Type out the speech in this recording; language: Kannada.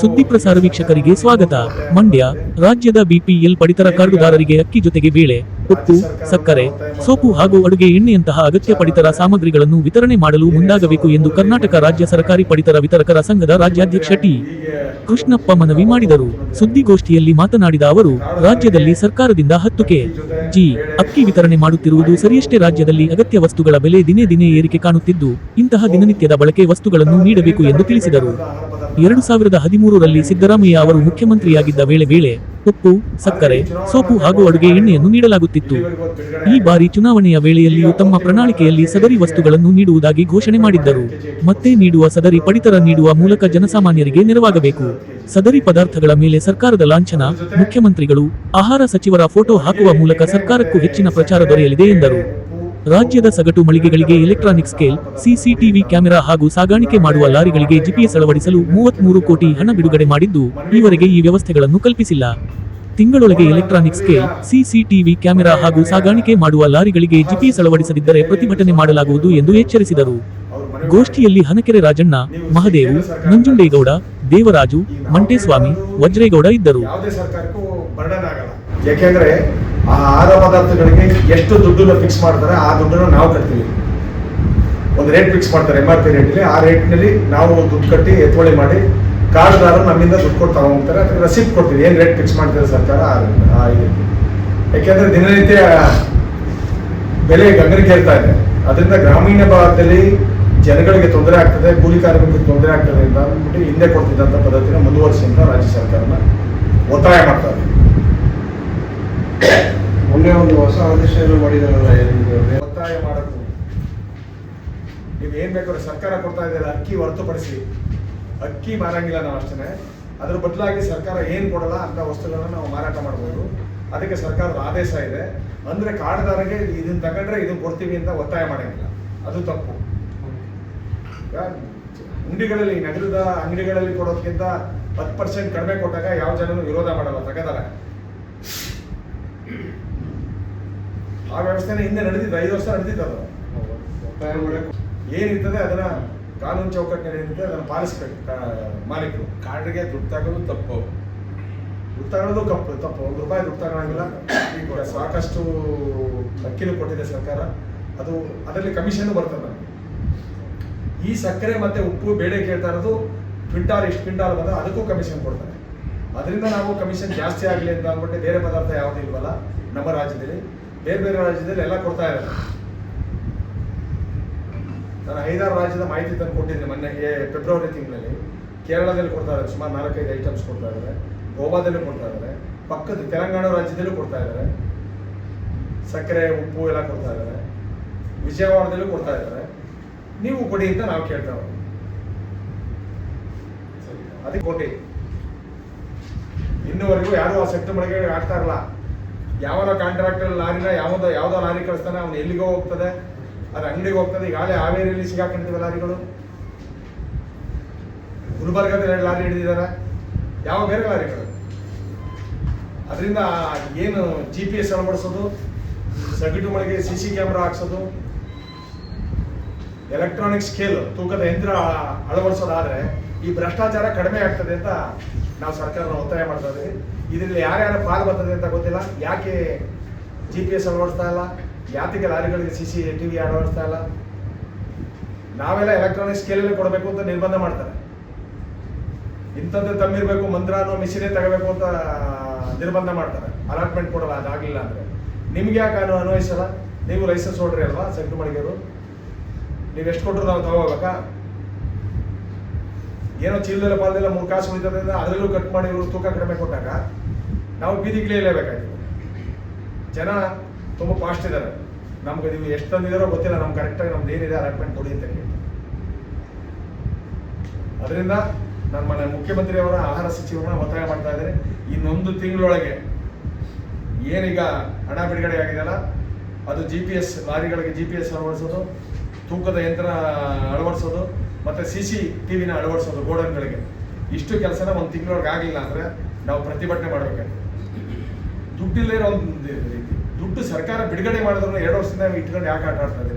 ಸುದ್ದಿ ಪ್ರಸಾರ ವೀಕ್ಷಕರಿಗೆ ಸ್ವಾಗತ. ಮಂಡ್ಯ ರಾಜ್ಯದ ಬಿಪಿಎಲ್ ಪಡಿತರ ಕಾರ್ಡುದಾರರಿಗೆ ಅಕ್ಕಿ ಜೊತೆಗೆ ಬೇಳೆ, ಉಪ್ಪು, ಸಕ್ಕರೆ, ಸೋಪು ಹಾಗೂ ಅಡುಗೆ ಎಣ್ಣೆಯಂತಹ ಅಗತ್ಯ ಪಡಿತರ ಸಾಮಗ್ರಿಗಳನ್ನು ವಿತರಣೆ ಮಾಡಲು ಮುಂದಾಗಬೇಕು ಎಂದು ಕರ್ನಾಟಕ ರಾಜ್ಯ ಸರ್ಕಾರಿ ಪಡಿತರ ವಿತರಕರ ಸಂಘದ ರಾಜ್ಯಾಧ್ಯಕ್ಷ ಟಿ. ಕೃಷ್ಣಪ್ಪ ಮನವಿ ಮಾಡಿದರು. ಸುದ್ದಿಗೋಷ್ಠಿಯಲ್ಲಿ ಮಾತನಾಡಿದ ಅವರು, ರಾಜ್ಯದಲ್ಲಿ ಸರ್ಕಾರದಿಂದ 10 ಕೆಜಿ ಅಕ್ಕಿ ವಿತರಣೆ ಮಾಡುತ್ತಿರುವುದು ಸರಿಯಷ್ಟೇ. ರಾಜ್ಯದಲ್ಲಿ ಅಗತ್ಯ ವಸ್ತುಗಳ ಬೆಲೆ ದಿನೇ ದಿನೇ ಏರಿಕೆ ಕಾಣುತ್ತಿದ್ದು, ಇಂತಹ ದಿನನಿತ್ಯದ ಬಳಕೆ ವಸ್ತುಗಳನ್ನು ನೀಡಬೇಕು ಎಂದು ತಿಳಿಸಿದರು. 2013ರಲ್ಲಿ ಸಿದ್ದರಾಮಯ್ಯ ಅವರು ಮುಖ್ಯಮಂತ್ರಿಯಾಗಿದ್ದ ವೇಳೆ ಬೇಳೆ, ಉಪ್ಪು, ಸಕ್ಕರೆ, ಸೋಪು ಹಾಗೂ ಅಡುಗೆ ಎಣ್ಣೆಯನ್ನು ನೀಡಲಾಗುತ್ತಿತ್ತು. ಈ ಬಾರಿ ಚುನಾವಣೆಯ ವೇಳೆಯಲ್ಲಿಯೂ ತಮ್ಮ ಪ್ರಣಾಳಿಕೆಯಲ್ಲಿ ಸದರಿ ವಸ್ತುಗಳನ್ನು ನೀಡುವುದಾಗಿ ಘೋಷಣೆ ಮಾಡಿದ್ದರು. ಮತ್ತೆ ನೀಡುವ ಸದರಿ ಪಡಿತರ ನೀಡುವ ಮೂಲಕ ಜನಸಾಮಾನ್ಯರಿಗೆ ನೆರವಾಗಬೇಕು. ಸದರಿ ಪದಾರ್ಥಗಳ ಮೇಲೆ ಸರ್ಕಾರದ ಲಾಂಛನ, ಮುಖ್ಯಮಂತ್ರಿಗಳು, ಆಹಾರ ಸಚಿವರ ಫೋಟೋ ಹಾಕುವ ಮೂಲಕ ಸರ್ಕಾರಕ್ಕೂ ಹೆಚ್ಚಿನ ಪ್ರಚಾರ ದೊರೆಯಲಿದೆ ಎಂದರು. ರಾಜ್ಯದ ಸಗಟು ಮಳಿಗೆಗಳಿಗೆ ಎಲೆಕ್ಟ್ರಾನಿಕ್ ಸ್ಕೇಲ್, ಸಿಸಿಟಿವಿ ಕ್ಯಾಮೆರಾ ಹಾಗೂ ಸಾಗಾಣಿಕೆ ಮಾಡುವ ಲಾರಿಗಳಿಗೆ ಜಿಪಿಎಸ್ ಅಳವಡಿಸಲು 33 ಕೋಟಿ ಹಣ ಬಿಡುಗಡೆ ಮಾಡಿದ್ದು, ಈವರೆಗೆ ಈ ವ್ಯವಸ್ಥೆಗಳನ್ನು ಕಲ್ಪಿಸಿಲ್ಲ. ತಿಂಗಳೊಳಗೆ ಎಲೆಕ್ಟ್ರಾನಿಕ್ ಸ್ಕೇಲ್, ಸಿಸಿಟಿವಿ ಕ್ಯಾಮೆರಾ ಹಾಗೂ ಸಾಗಾಣಿಕೆ ಮಾಡುವ ಲಾರಿಗಳಿಗೆ ಜಿಪಿಎಸ್ ಅಳವಡಿಸದಿದ್ದರೆ ಪ್ರತಿಭಟನೆ ಮಾಡಲಾಗುವುದು ಎಂದು ಎಚ್ಚರಿಸಿದರು. ಗೋಷ್ಠಿಯಲ್ಲಿ ಹನಕೆರೆ ರಾಜಣ್ಣ, ಮಹದೇವು, ನಂಜುಂಡೇಗೌಡ, ದೇವರಾಜು, ಮಂಟೇಸ್ವಾಮಿ, ವಜ್ರೇಗೌಡ ಇದ್ದರು. ಯಾಕೆಂದ್ರೆ ಆ ಆಹಾರ ಪದಾರ್ಥಗಳಿಗೆ ಎಷ್ಟು ದುಡ್ಡನ್ನು ಫಿಕ್ಸ್ ಮಾಡ್ತಾರೆ, ಆ ದುಡ್ಡನ್ನು ನಾವು ಕಟ್ತೀವಿ. ಒಂದು ರೇಟ್ ಫಿಕ್ಸ್ ಮಾಡ್ತಾರೆ, MRP ರೇಟ್ಲಿ. ಆ ರೇಟ್ನಲ್ಲಿ ನಾವು ದುಡ್ಡು ಕಟ್ಟಿ ಎತ್ತುವಳಿ ಮಾಡಿ ಕಾರ್ಡ್ದಾರರು ನಮ್ಮಿಂದ ದುಡ್ಡು ಕೊಟ್ಟು ತಗೊಂಡ್ತಾರೆ. ಅದಕ್ಕೆ ರಸೀಟ್ ಕೊಡ್ತೀವಿ, ಏನು ರೇಟ್ ಫಿಕ್ಸ್ ಮಾಡ್ತಾರೆ ಸರ್ಕಾರ ಯಾಕೆಂದ್ರೆ ದಿನನಿತ್ಯ ಬೆಲೆ ಗಗನಕ್ಕೆ ಏರ್ತಾ ಇದೆ. ಅದರಿಂದ ಗ್ರಾಮೀಣ ಭಾಗದಲ್ಲಿ ಜನಗಳಿಗೆ ತೊಂದರೆ ಆಗ್ತದೆ, ಕೂಲಿ ಕಾರ್ಮಿಕರಿಗೆ ತೊಂದರೆ ಆಗ್ತದೆ ಅಂತ ಅಂದ್ಬಿಟ್ಟು ಹಿಂದೆ ಕೊಡ್ತಿದ್ದಂಥ ಪದ್ಧತಿನ ಮುಂದುವರಿಸಿ ಅಂತ ರಾಜ್ಯ ಸರ್ಕಾರನ ಒತ್ತಾಯ ಮಾಡ್ತಾರೆ. ಮೊನ್ನೆ ಒಂದು ಹೊಸ ಆದೇಶ ಮಾಡಿದಾರಲ್ಲ, ಒತ್ತಾಯ ಮಾಡೋದು ನೀವು ಏನ್ ಬೇಕಾದ್ರೆ ಸರ್ಕಾರ ಕೊಡ್ತಾ ಇದ್ದಾರೆ. ಅಕ್ಕಿ ಹೊರತುಪಡಿಸಿ ಅಕ್ಕಿ ಮಾರಂಗಿಲ್ಲ ನಾವು ಅಷ್ಟೇ. ಅದ್ರ ಬದಲಾಗಿ ಸರ್ಕಾರ ಏನ್ ಕೊಡಲ್ಲ ಅಂತ ವಸ್ತುಗಳನ್ನ ನಾವು ಮಾರಾಟ ಮಾಡ್ಬೋದು. ಅದಕ್ಕೆ ಸರ್ಕಾರದ ಆದೇಶ ಇದೆ. ಅಂದ್ರೆ ಕಾರ್ಡ್ದಾರರಿಗೆ ಇದನ್ನ ತಗೊಂಡ್ರೆ ಇದನ್ನ ಕೊಡ್ತೀವಿ ಅಂತ ಒತ್ತಾಯ ಮಾಡಂಗಿಲ್ಲ, ಅದು ತಪ್ಪು. ಅಂಗಡಿಗಳಲ್ಲಿ, ನಗರದ ಅಂಗಡಿಗಳಲ್ಲಿ ಕೊಡೋದಕ್ಕಿಂತ 10% ಕಡಿಮೆ ಕೊಟ್ಟಾಗ ಯಾವ ಜನನು ವಿರೋಧ ಮಾಡಲ್ಲ, ತಗದಾರ. ಆ ವ್ಯವಸ್ಥೆನ ಹಿಂದೆ ನಡೆದಿದ್ದು, 5 ವರ್ಷ ನಡೆದಿದ್ದು. ಏನಿರ್ತದೆ ಅದನ್ನ ಕಾನೂನು ಚೌಕಟ್ಟಿನಲ್ಲಿ ಏನಿದೆ ಅದನ್ನು ಪಾಲಿಸ್ಬೇಕು ಮಾಲೀಕರು. ಕಾರ್ಡ್ಗೆ ದುಡ್ಡು ತಗೋದು ತಪ್ಪು, ದುಡ್ಡು ತಗೊಳ್ಳೋದು ತಪ್ಪು. 1 ರೂಪಾಯಿ ದುಡ್ಡು ತಗೊಳಂಗಿಲ್ಲ. ಈಗ ಸಾಕಷ್ಟು ಅಕ್ಕಿನೂ ಕೊಟ್ಟಿದೆ ಸರ್ಕಾರ, ಅದು ಅದರಲ್ಲಿ ಕಮಿಷನ್ ಬರ್ತದೆ ನಮಗೆ. ಈ ಸಕ್ಕರೆ ಮತ್ತೆ ಉಪ್ಪು ಬೇಳೆ ಕೇಳ್ತಾ ಇರೋದು ಕ್ವಿಂಟಾಲ್, ಇಷ್ಟು ಕ್ವಿಂಟಾಲ್ ಬಂದ ಅದಕ್ಕೂ ಕಮಿಷನ್ ಕೊಡ್ತಾರೆ. ಅದರಿಂದ ನಾವು ಕಮಿಷನ್ ಜಾಸ್ತಿ ಆಗಲಿ ಅಂತ ಅಂದ್ಬಿಟ್ಟು ಬೇರೆ ಪದಾರ್ಥ ಯಾವುದೂ ಇಲ್ವಲ್ಲ ನಮ್ಮ ರಾಜ್ಯದಲ್ಲಿ. ಬೇರೆ ಬೇರೆ ರಾಜ್ಯದಲ್ಲಿ ಎಲ್ಲ ಕೊಡ್ತಾ ಇದ್ದಾರೆ. ನಾನು 5-6 ರಾಜ್ಯದ ಮಾಹಿತಿ ತಂದು ಕೊಟ್ಟಿದ್ದೀನಿ ಮೊನ್ನೆ ಫೆಬ್ರವರಿ ತಿಂಗಳಲ್ಲಿ. ಕೇರಳದಲ್ಲಿ ಕೊಡ್ತಾ ಇದ್ದಾರೆ, ಸುಮಾರು 4-5 ಐಟಮ್ಸ್ ಕೊಡ್ತಾ ಇದ್ದಾರೆ. ಗೋವಾದಲ್ಲೂ ಕೊಡ್ತಾ ಇದ್ದಾರೆ, ಪಕ್ಕದ ತೆಲಂಗಾಣ ರಾಜ್ಯದಲ್ಲೂ ಕೊಡ್ತಾ ಇದ್ದಾರೆ. ಸಕ್ಕರೆ, ಉಪ್ಪು ಎಲ್ಲ ಕೊಡ್ತಾ ಇದ್ದಾರೆ. ವಿಜಯವಾಡದಲ್ಲೂ ಕೊಡ್ತಾ ಇದ್ದಾರೆ. ನೀವು ಕೊಡಿ ಅಂತ ನಾವು ಕೇಳ್ತಾ ಇದ್ದೀವಿ. ಅದಕ್ಕೆ ಕೊಡಿ. ಇನ್ನುವರೆಗೂ ಯಾರು ಆ ಸೆಕ್ಟರ್ ಮಳಿಗೆ ಆಗ್ತಾ ಇರಲ್ಲ. ಯಾವನ ಕಾಂಟ್ರಾಕ್ಟರ್ ಲಾರಿನ ಯಾವುದೋ ಲಾರಿ ಕಳಿಸ್ತಾನೆ, ಅವನು ಎಲ್ಲಿಗೋ ಹೋಗ್ತದೆ, ಅದು ಅಂಗಡಿಗೆ ಹೋಗ್ತದೆ. ಈಗಾಗಲೇ ಹಾವೇರಿಯಲ್ಲಿ ಸಿಗಾಕೊಂಡಿವೆ ಲಾರಿಗಳು. ಗುಲ್ಬರ್ಗದಲ್ಲಿ 2 ಲಾರಿ ಹಿಡಿದಿದ್ದಾರೆ, ಯಾವ ಬೇರೆ ಲಾರಿಗಳು. ಅದರಿಂದ ಏನು GPS ಅಳವಡಿಸೋದು, ಸಗಟು ಮಳಿಗೆ CC ಕ್ಯಾಮ್ರಾ ಹಾಕ್ಸೋದು, ಎಲೆಕ್ಟ್ರಾನಿಕ್ ಸ್ಕೇಲ್ ತೂಕದ ಯಂತ್ರ ಅಳವಡಿಸೋದಾದ್ರೆ ಈ ಭ್ರಷ್ಟಾಚಾರ ಕಡಿಮೆ ಆಗ್ತದೆ ಅಂತ ನಾವು ಸರ್ಕಾರನ ಒತ್ತಾಯ ಮಾಡ್ತಾ ಇದ್ದೀವಿ. ಇದರಲ್ಲಿ ಯಾರ್ಯಾರ ಪಾಲು ಬರ್ತದೆ ಅಂತ ಗೊತ್ತಿಲ್ಲ. ಯಾಕೆ GPS ಅಳವಡಿಸ್ತಾ ಇಲ್ಲ, ಯಾತಿಗೆ ಲಾರಿಗಳಿಗೆ CCTV ಅಳವಡಿಸ್ತಾ ಇಲ್ಲ. ನಾವೆಲ್ಲ ಎಲೆಕ್ಟ್ರಾನಿಕ್ ಸ್ಕೇಲಲ್ಲಿ ಕೊಡಬೇಕು ಅಂತ ನಿರ್ಬಂಧ ಮಾಡ್ತಾರೆ. ಇಂಥದ್ದು ತಮ್ಮಿರ್ಬೇಕು, ಮಂತ್ರಾನೋ ಮಿಷಿನೇ ತಗೋಬೇಕು ಅಂತ ನಿರ್ಬಂಧ ಮಾಡ್ತಾರೆ. ಅಲಾಟ್ಮೆಂಟ್ ಕೊಡಲ್ಲ, ಅದಾಗಲಿಲ್ಲ ಅಂದರೆ. ನಿಮ್ಗೆ ಯಾಕೆ ಅನ್ವಯಿಸಲ್ಲ? ನೀವು ಲೈಸೆನ್ಸ್ ಹೊಡ್ರಿ ಅಲ್ವಾ ಸೆಕ್ಟರ್ ಮಳಿಗೆರು, ನೀವು ಎಷ್ಟು ಕೊಟ್ಟರು ನಾವು ತಗೋಬೇಕಾ? ಏನೋ ಚೀಲದಲ್ಲ ಪಾಲದೆಲ್ಲ 3 ಕಾಸು ಉಳಿತದೆ, ಅದರಲ್ಲೂ ಕಟ್ ಮಾಡಿ ಇವರು ತೂಕ ಕಡಿಮೆ ಕೊಟ್ಟಾಗ ನಾವು ಬೀದಿಗಿಳಿಯಲೇಬೇಕಾಗಿದೆ. ಜನ ತುಂಬ ಫಾಸ್ಟ್ ಇದ್ದಾರೆ. ನಮ್ಗೆ ನೀವು ಎಷ್ಟು ತಂದಿದಾರೋ ಗೊತ್ತಿಲ್ಲ, ನಮ್ಗೆ ಕರೆಕ್ಟಾಗಿ ನಮ್ದು ಏನಿದೆ ಅಲಾಟ್ಮೆಂಟ್ ಕೊಡಿ ಅಂತ ಕೇಳಿ. ಅದರಿಂದ ನಾನು ಮನೆ ಮುಖ್ಯಮಂತ್ರಿಯವರ ಆಹಾರ ಸಚಿವರನ್ನ ಒತ್ತಾಯ ಮಾಡ್ತಾ ಇದ್ದಾರೆ. ಇನ್ನೊಂದು ತಿಂಗಳೊಳಗೆ ಏನೀಗ ಹಣ ಬಿಡುಗಡೆ ಆಗಿದೆಯಲ್ಲ, ಅದು GPS ಲಾರಿಗಳಿಗೆ GPS ಅಳವಡಿಸೋದು, ತೂಕದ ಯಂತ್ರ ಅಳವಡಿಸೋದು, ಮತ್ತು CCTVನ ಅಳವಡಿಸೋದು ಗೋಡನ್ಗಳಿಗೆ. ಇಷ್ಟು ಕೆಲಸನ 1 ತಿಂಗಳೊಳಗೆ ಆಗಲಿಲ್ಲ ಅಂದರೆ ನಾವು ಪ್ರತಿಭಟನೆ ಮಾಡಬೇಕಾಗ್ತದೆ. ದುಡ್ಡಿಲ್ಲೇ ಇರೋ ಒಂದು ರೀತಿ ದುಡ್ಡು ಸರ್ಕಾರ ಬಿಡುಗಡೆ ಮಾಡಿದ್ರು 2 ವರ್ಷದಿಂದ ಇಟ್ಕೊಂಡು ಯಾಕೆ ಆಟ ಆಡ್ತಾ ಇದ್ದೀವಿ?